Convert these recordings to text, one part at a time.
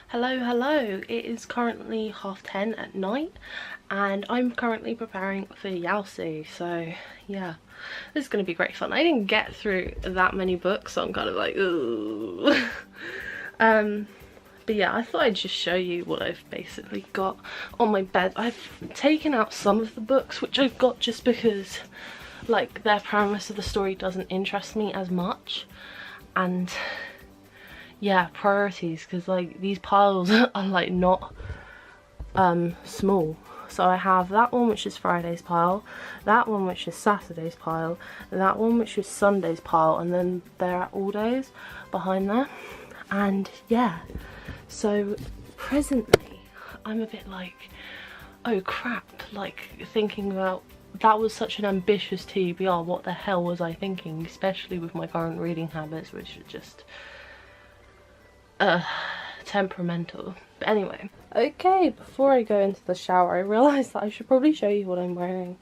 Hello, hello. It is currently 10:30 at night and I'm currently preparing for YALC, so yeah, this is going to be great fun. I didn't get through that many books, so I'm kind of like, ooh. But yeah, I thought I'd just show you what I've basically got on my bed. I've taken out some of the books which I've got just because like their premise of the story doesn't interest me as much, and yeah, priorities, because like these piles are like not small. So I have that one which is Friday's pile, that one which is Saturday's pile, that one which is Sunday's pile, and then there are all days behind there. And yeah, so presently I'm a bit like, oh crap, like thinking about that was such an ambitious TBR, what the hell was I thinking, especially with my current reading habits, which are just temperamental. But anyway, okay, before I go into the shower I realised that I should probably show you what I'm wearing.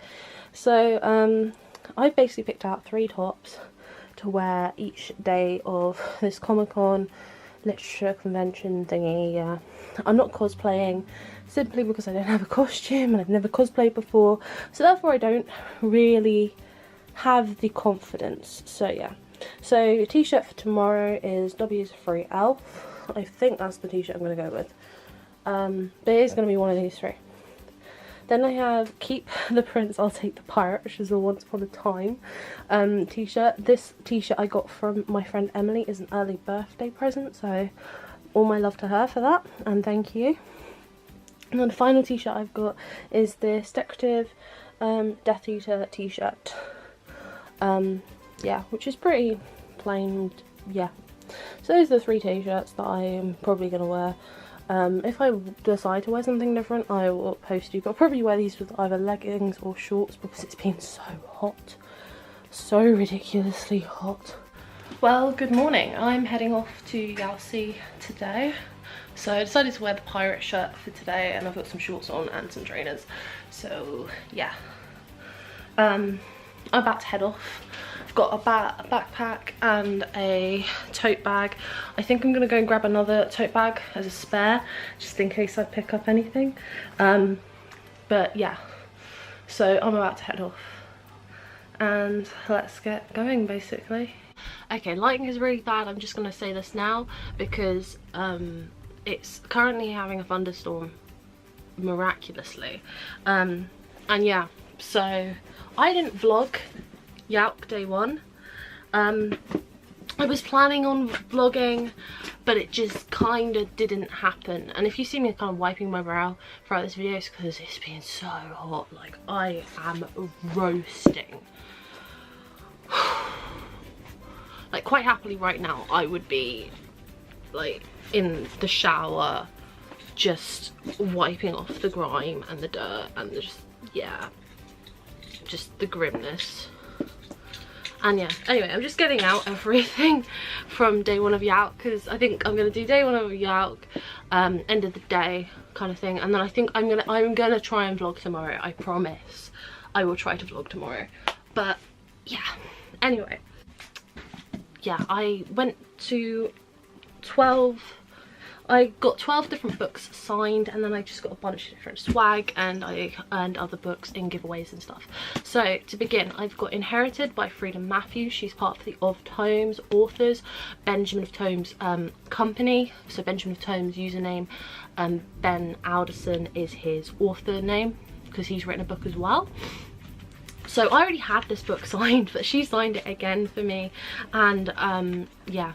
So I've basically picked out 3 tops to wear each day of this Comic-Con literature convention thingy. Yeah, I'm not cosplaying simply because I don't have a costume and I've never cosplayed before, so therefore I don't really have the confidence. So yeah, so t-shirt for tomorrow is W's Free Elf. I think that's the t-shirt I'm going to go with, but it is going to be one of these 3. Then I have Keep the Prince, I'll Take the Pirate, which is a Once Upon a Time t-shirt. This t-shirt I got from my friend Emily as an early birthday present, so all my love to her for that, and thank you. And then the final t-shirt I've got is this decorative Death Eater t-shirt, yeah, which is pretty plain. Yeah, so those are the 3 t-shirts that I am probably going to wear. If I decide to wear something different, I will post you, but I'll probably wear these with either leggings or shorts because it's been so hot. So ridiculously hot. Well, good morning. I'm heading off to YALC today. So I decided to wear the pirate shirt for today, and I've got some shorts on and some trainers. So yeah. I'm about to head off. I've got a backpack and a tote bag. I think I'm gonna go and grab another tote bag as a spare, just in case I pick up anything. But yeah, so I'm about to head off and let's get going basically. Okay, lighting is really bad. I'm just gonna say this now because it's currently having a thunderstorm miraculously, and yeah, so I didn't vlog YALC day 1. I was planning on vlogging, but it just kind of didn't happen. And if you see me kind of wiping my brow throughout this video, it's because it's been so hot. Like, I am roasting. Like, quite happily right now I would be like in the shower just wiping off the grime and the dirt and the yeah, just the grimness. And yeah, anyway, I'm just getting out everything from day 1 of YALC because I think I'm gonna do day 1 of YALC, end of the day kind of thing, and then I think I'm gonna try and vlog tomorrow. I promise I will try to vlog tomorrow. But yeah, anyway, yeah, I went to I got 12 different books signed, and then I just got a bunch of different swag, and I earned other books in giveaways and stuff. So to begin, I've got Inherited by Freedom Matthews. She's part of the Of Tomes authors, Benjamin of Tomes company. So Benjamin of Tomes username, Ben Alderson is his author name because he's written a book as well. So I already had this book signed, but she signed it again for me, and yeah,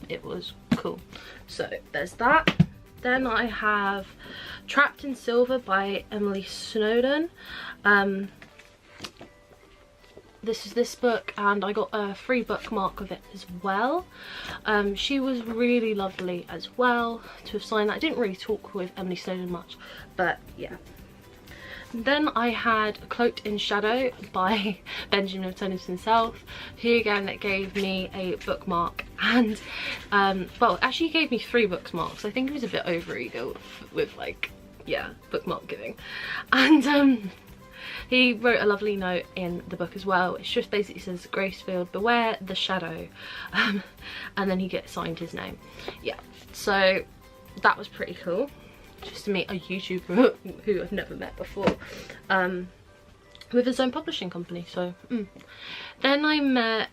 it was cool. So there's that. Then I have Trapped in Silver by Emily Snowden. This is this book, and I got a free bookmark of it as well. She was really lovely as well to have signed that. I didn't really talk with Emily Snowden much, but yeah. Then I had Cloaked in Shadow by Benjamin of Tomes himself, who again gave me a bookmark, and well, actually he gave me 3 bookmarks. I think he was a bit over-eager with like, yeah, bookmark giving. And he wrote a lovely note in the book as well. It just basically says, Gracefield, beware the shadow, and then he signed his name. Yeah, so that was pretty cool, just to meet a YouTuber who I've never met before, with his own publishing company. So then I met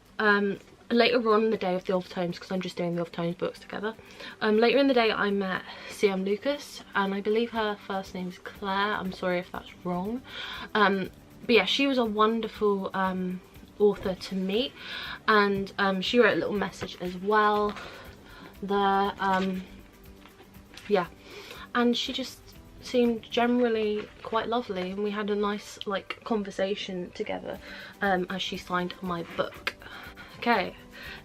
later on in the day of the Off Tones, because I'm just doing the Off Tones books together. Later in the day I met CM Lucas, and I believe her first name is Claire. I'm sorry if that's wrong. But yeah, she was a wonderful author to meet, and she wrote a little message as well there. Yeah, and she just seemed generally quite lovely, and we had a nice like conversation together as she signed my book. Okay,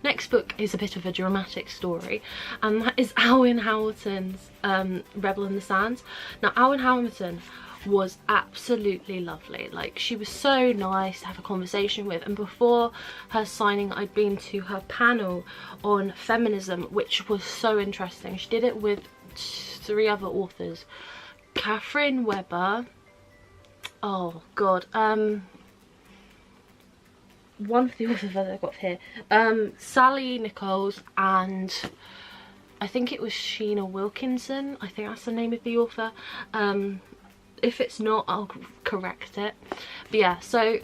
next book is a bit of a dramatic story, and that is Alwyn Hamilton's Rebel in the Sands. Now, Alwyn Hamilton was absolutely lovely. Like, she was so nice to have a conversation with, and before her signing I'd been to her panel on feminism, which was so interesting. She did it with 3 other authors: Catherine Webber, oh god, one of the authors that I've got here, Sally Nichols, and I think it was Sheena Wilkinson. I think that's the name of the author. If it's not, I'll correct it. But yeah, so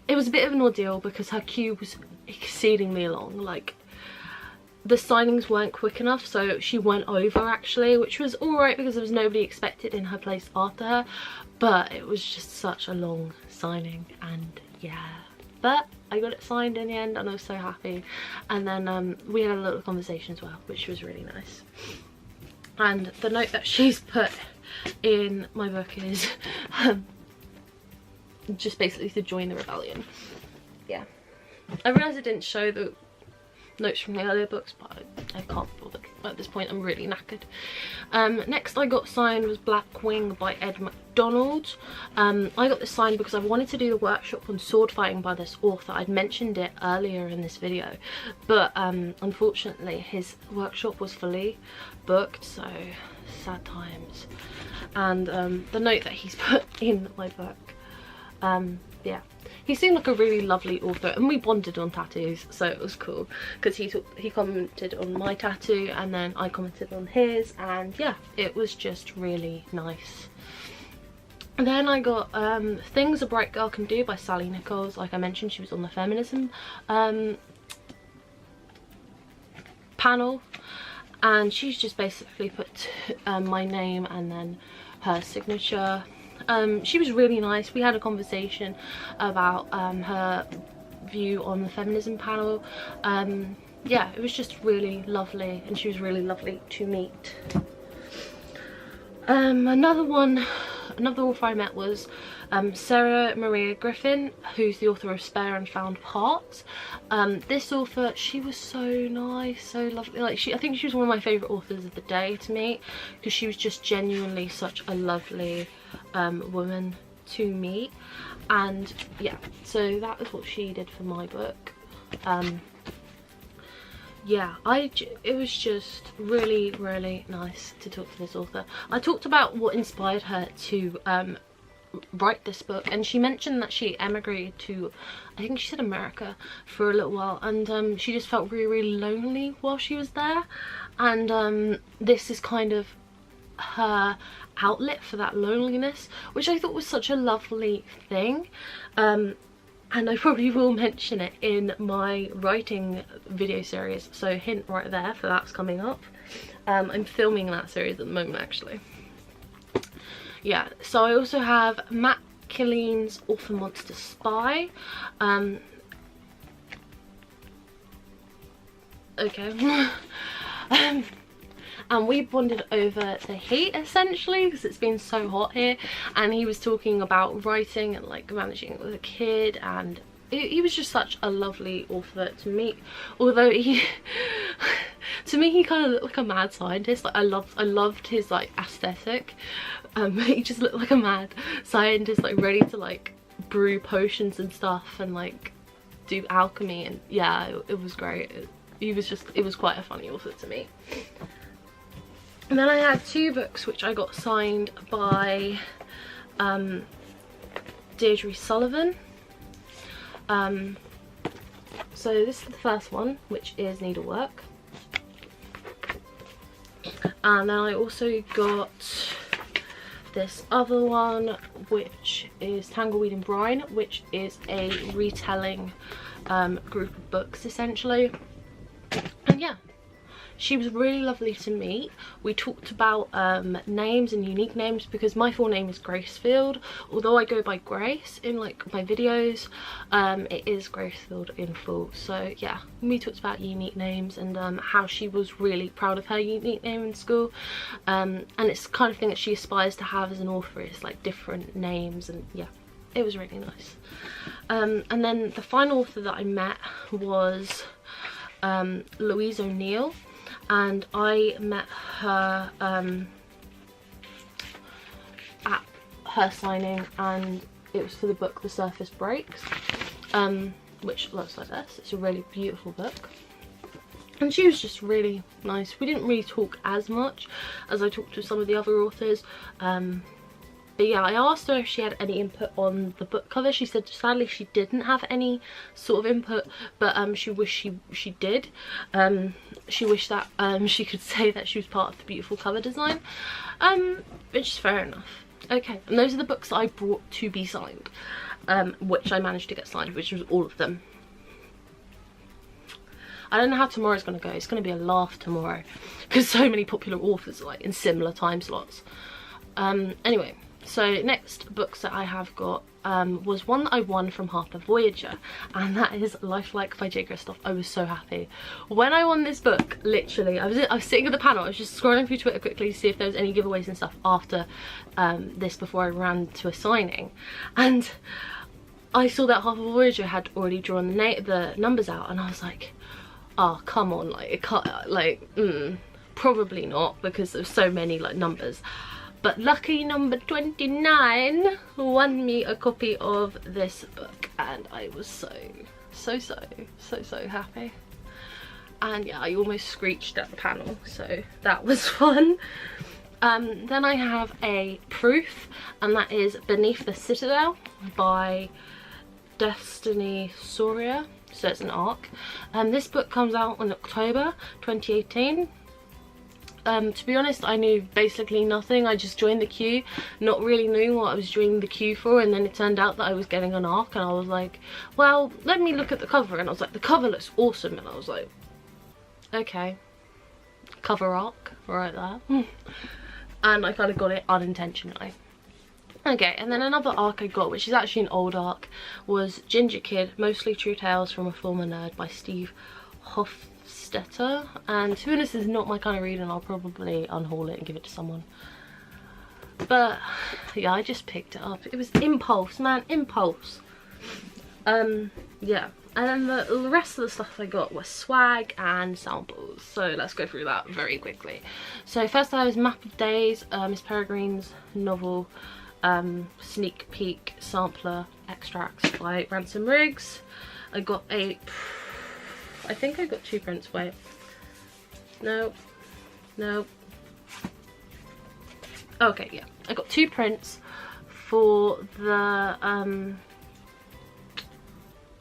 it was a bit of an ordeal because her queue was exceedingly long. Like, the signings weren't quick enough, so she went over actually, which was alright because there was nobody expected in her place after her, but it was just such a long signing, and yeah. But I got it signed in the end, and I was so happy. And then we had a little conversation as well, which was really nice. And the note that she's put in my book is just basically to join the rebellion. Yeah, I realised I didn't show the notes from the earlier books, but I can't be bothered at this point. I'm really knackered. Next I got signed was Black Wing by Ed McDonald. I got this signed because I wanted to do the workshop on sword fighting by this author. I'd mentioned it earlier in this video, but unfortunately his workshop was fully booked, so sad times. And the note that he's put in my book, yeah, he seemed like a really lovely author, and we bonded on tattoos, so it was cool because he commented on my tattoo and then I commented on his, and yeah, it was just really nice. And then I got Things a Bright Girl Can Do by Sally Nichols. Like I mentioned, she was on the feminism panel, and she's just basically put my name and then her signature. She was really nice. We had a conversation about her view on the feminism panel. Yeah, it was just really lovely, and she was really lovely to meet. Another author I met was Sarah Maria Griffin, who's the author of Spare and Found Parts. This author, she was so nice, so lovely. Like, I think she was one of my favourite authors of the day to meet, because she was just genuinely such a lovely woman to meet. And yeah, so that was what she did for my book. Yeah, it was just really, really nice to talk to this author. I talked about what inspired her to write this book, and she mentioned that she emigrated to, I think she said America, for a little while, and she just felt really, really lonely while she was there, and this is kind of her outlet for that loneliness, which I thought was such a lovely thing. And I probably will mention it in my writing video series, so hint right there for that's coming up. I'm filming that series at the moment actually. Yeah, so I also have Matt Killeen's Author Monster Spy. Okay. And we bonded over the heat essentially, because it's been so hot here, and he was talking about writing and like managing it with a kid, and he was just such a lovely author to meet. Although he to me he kind of looked like a mad scientist. Like, I loved his like aesthetic. He just looked like a mad scientist, like ready to like brew potions and stuff and like do alchemy, and yeah, it was great. It was quite a funny author to meet. And then I had 2 books which I got signed by Deirdre Sullivan. So this is the first one, which is Needlework. And then I also got this other one, which is Tangleweed and Brine, which is a retelling group of books essentially. And yeah, she was really lovely to meet. We talked about names and unique names, because my full name is Gracefield. Although I go by Grace in like my videos, it is Gracefield in full. So yeah, we talked about unique names and how she was really proud of her unique name in school. And it's the kind of thing that she aspires to have as an author, is like different names, and yeah, it was really nice. And then the final author that I met was Louise O'Neill. And I met her at her signing, and it was for the book The Surface Breaks, which looks like this. It's a really beautiful book, and she was just really nice. We didn't really talk as much as I talked to some of the other authors, but yeah, I asked her if she had any input on the book cover. She said sadly she didn't have any sort of input, but she wished she did. She wished that she could say that she was part of the beautiful cover design, which is fair enough. Okay, and those are the books that I brought to be signed, which I managed to get signed, which was all of them. I don't know how tomorrow's going to go. It's going to be a laugh tomorrow, because so many popular authors are like in similar time slots. Anyway, so next books that I have got was one that I won from Harper Voyager, and that is Lifelike by J. Kristoff. I was so happy when I won this book. Literally, I was sitting at the panel, I was just scrolling through Twitter quickly to see if there was any giveaways and stuff after this, before I ran to a signing, and I saw that Harper Voyager had already drawn the numbers out, and I was like, oh come on, like it can't, like probably not, because there's so many like numbers. But lucky number 29 won me a copy of this book, and I was so happy. And yeah, I almost screeched at the panel, so that was fun. Then I have a proof, and that is Beneath the Citadel by Destiny Soria. So it's an ARC. This book comes out in October 2018. To be honest, I knew basically nothing. I just joined the queue, not really knowing what I was joining the queue for, and then it turned out that I was getting an ARC, and I was like, well, let me look at the cover, and I was like, the cover looks awesome, and I was like, okay, cover ARC right there. And I kind of got it unintentionally. Okay, and then another ARC I got, which is actually an old ARC, was Ginger Kid, Mostly True Tales from a Former Nerd by Steve Hofstetter. And to be honest, this is not my kind of reading. I'll probably unhaul it and give it to someone. But yeah, I just picked it up. It was impulse, man, impulse. Yeah, and then the rest of the stuff I got was swag and samples. So let's go through that very quickly. So first I was Map of Days, Miss Peregrine's novel, sneak peek sampler extracts by Ransom Riggs. I got I think I got 2 prints. Wait, no, okay, yeah, I got 2 prints for the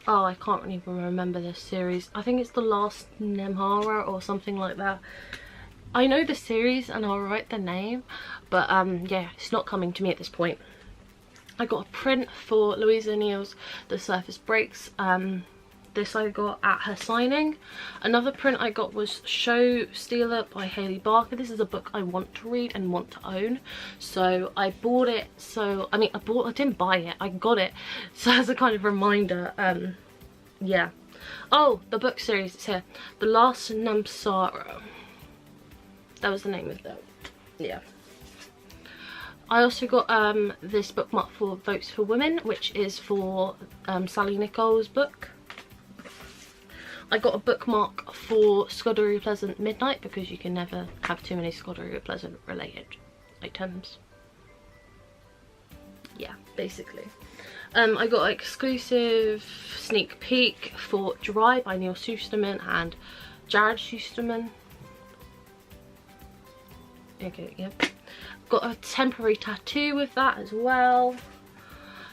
oh, I can't even remember this series. I think it's The Last Nemhara or something like that. I know the series and I'll write the name, but yeah, it's not coming to me at this point. I got a print for Louise O'Neill's The Surface Breaks. This I got at her signing. Another print I got was Show Stealer by Hayley Barker. This is a book I want to read and want to own, so I bought it. So I mean, I didn't buy it, I got it, so as a kind of reminder. Yeah. Oh, the book series, it's here. The Last Namsara. That was the name of that. Yeah. I also got this bookmark for Votes for Women, which is for Sally Nichols' book. I got a bookmark for Scuddery Pleasant Midnight, because you can never have too many Scuddery Pleasant related items. Yeah, basically. I got an exclusive sneak peek for Dry by Neil Shusterman and Jared Shusterman. Okay, yeah. Got a temporary tattoo with that as well.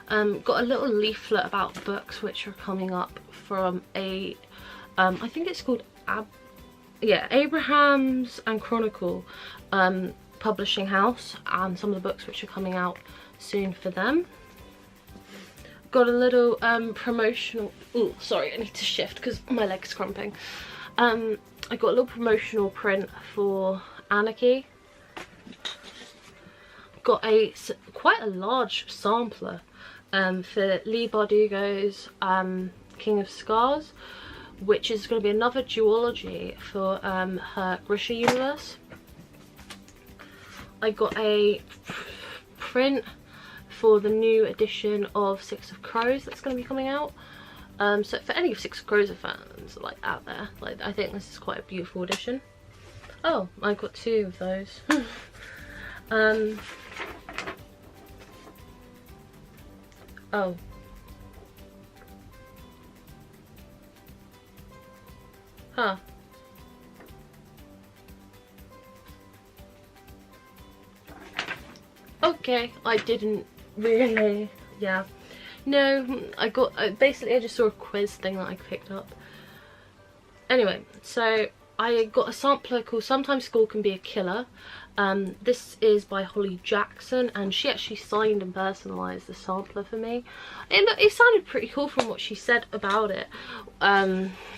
Got a little leaflet about books which are coming up from a I think it's called yeah, Abrahams and Chronicle publishing house, and some of the books which are coming out soon for them. Got a little promotional, oh sorry, I need to shift because my leg's cramping. I got a little promotional print for Anarchy. Got quite a large sampler for Leigh Bardugo's King of Scars, which is going to be another duology for her Grisha universe. I got a print for the new edition of Six of Crows that's going to be coming out. So for any of Six of Crows fans like out there, like, I think this is quite a beautiful edition. Oh, I got 2 of those. Oh. Huh. Okay, I didn't really, yeah. No, I got, basically I just saw a quiz thing that I picked up. Anyway, so I got a sampler called Sometimes School Can Be a Killer. This is by Holly Jackson, and she actually signed and personalised the sampler for me. It sounded pretty cool from what she said about it,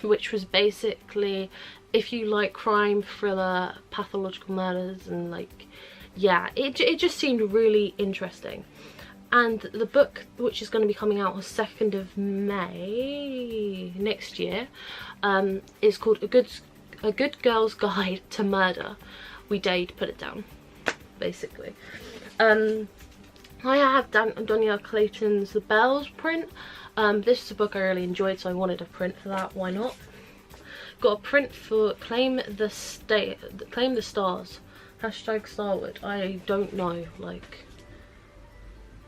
which was basically, if you like crime, thriller, pathological murders, and like, yeah, it just seemed really interesting. And the book, which is going to be coming out on 2nd of May next year, is called A Good Girl's Guide to Murder. We dare you to put it down, basically. I have Donia Clayton's The Bells print. This is a book I really enjoyed, so I wanted a print for that. Why not? Got a print for Claim the Stars. Hashtag Starwood. I don't know, like...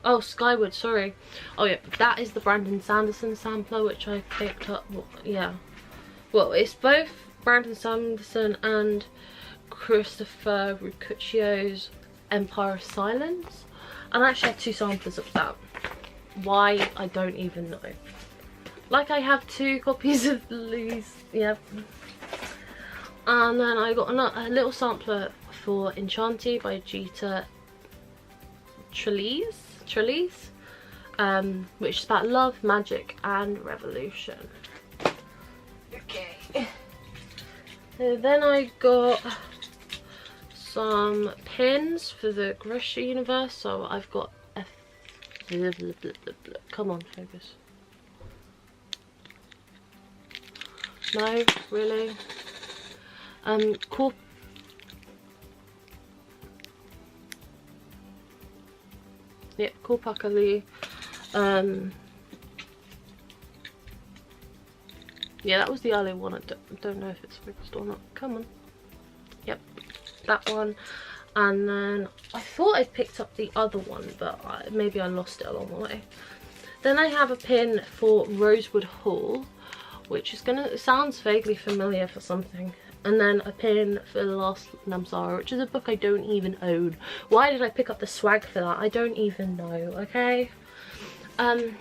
Oh, Skyward, sorry. Oh yeah, that is the Brandon Sanderson sampler, which I picked up. Well, yeah. Well, it's both Brandon Sanderson and Christopher Ruccuccio's Empire of Silence. And I actually have 2 samplers of that. Why, I don't even know. Like, I have 2 copies of Louise, yeah. And then I got a little sampler for Enchanty by Gita Trelease, which is about love, magic, and revolution. Okay. So then I got some pins for the Grisha universe. So I've got come on, focus. No, really. Cool. Yep, Korpakali. Yeah, that was the earlier one. I don't know if it's focused or not. Come on. Yep, that one. And then I thought I picked up the other one, but maybe I lost it along the way. Then I have a pin for Rosewood Hall, which is it sounds vaguely familiar for something. And then a pin for The Last Namsara, which is a book I don't even own. Why did I pick up the swag for that? I don't even know, okay? And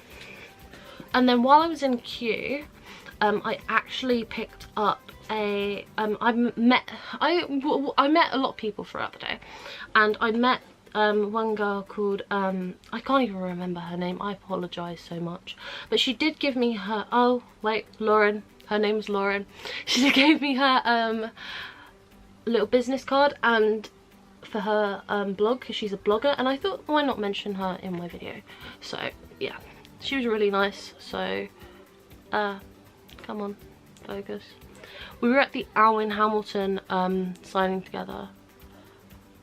then while I was in queue, I actually picked up a, I met a lot of people throughout the day. And I met one girl called, I can't even remember her name, I apologise so much. But she did give me her, oh wait, Lauren. Her name is Lauren. She gave me her little business card and for her blog, because she's a blogger, and I thought, why not mention her in my video? So yeah, she was really nice. So come on, focus. We were at the Alwyn Hamilton signing together,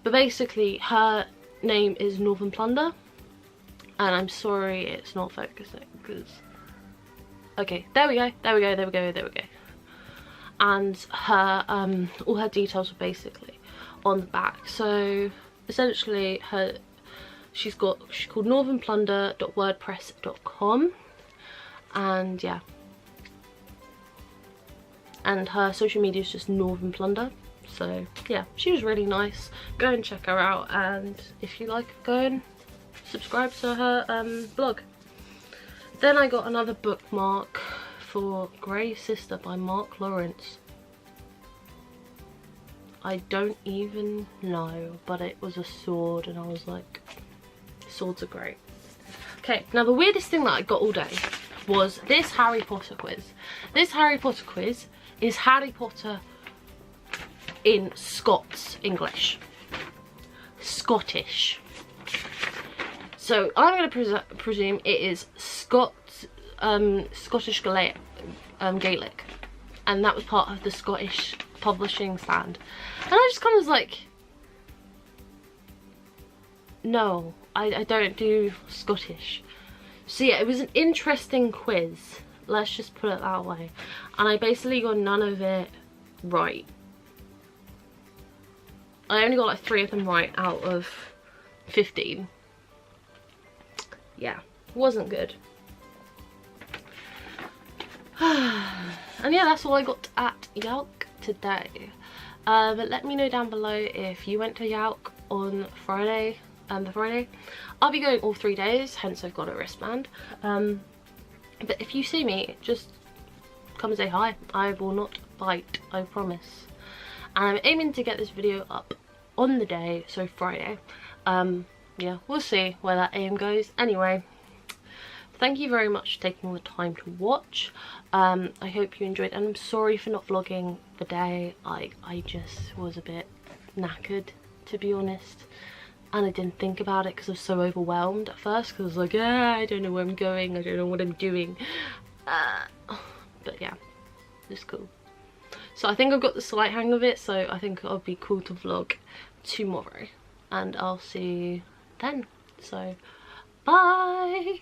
but basically her name is Northern Plunder, and I'm sorry it's not focusing because okay, there we go. And her all her details were basically on the back. So essentially she's called northernplunder.wordpress.com, and yeah, and her social media is just Northern Plunder. So yeah, she was really nice. Go and check her out, and if you like, go and subscribe to her blog. Then I got another bookmark for Grey Sister by Mark Lawrence. I don't even know, but it was a sword and I was like, swords are great. Okay, now the weirdest thing that I got all day was this Harry Potter quiz. This Harry Potter quiz is Harry Potter in Scots English. Scottish. So I'm going to presume it is Scottish Gaelic, and that was part of the Scottish publishing stand. And I just kind of was like, no, I don't do Scottish. So yeah, it was an interesting quiz, let's just put it that way. And I basically got none of it right. I only got like 3 of them right out of 15. Yeah, wasn't good. And yeah, that's all I got at YALC today. But let me know down below if you went to YALC on Friday. The Friday, I'll be going all 3 days, hence I've got a wristband. But if you see me, just come and say hi. I will not bite, I promise. And I'm aiming to get this video up on the day, so Friday. Yeah, we'll see where that aim goes. Anyway, thank you very much for taking the time to watch. I hope you enjoyed, and I'm sorry for not vlogging the day. I just was a bit knackered, to be honest. And I didn't think about it because I was so overwhelmed at first, because I was like, ah, I don't know where I'm going, I don't know what I'm doing. But yeah, it's cool. So I think I've got the slight hang of it, so I think it'll be cool to vlog tomorrow. And I'll see you then. So, bye!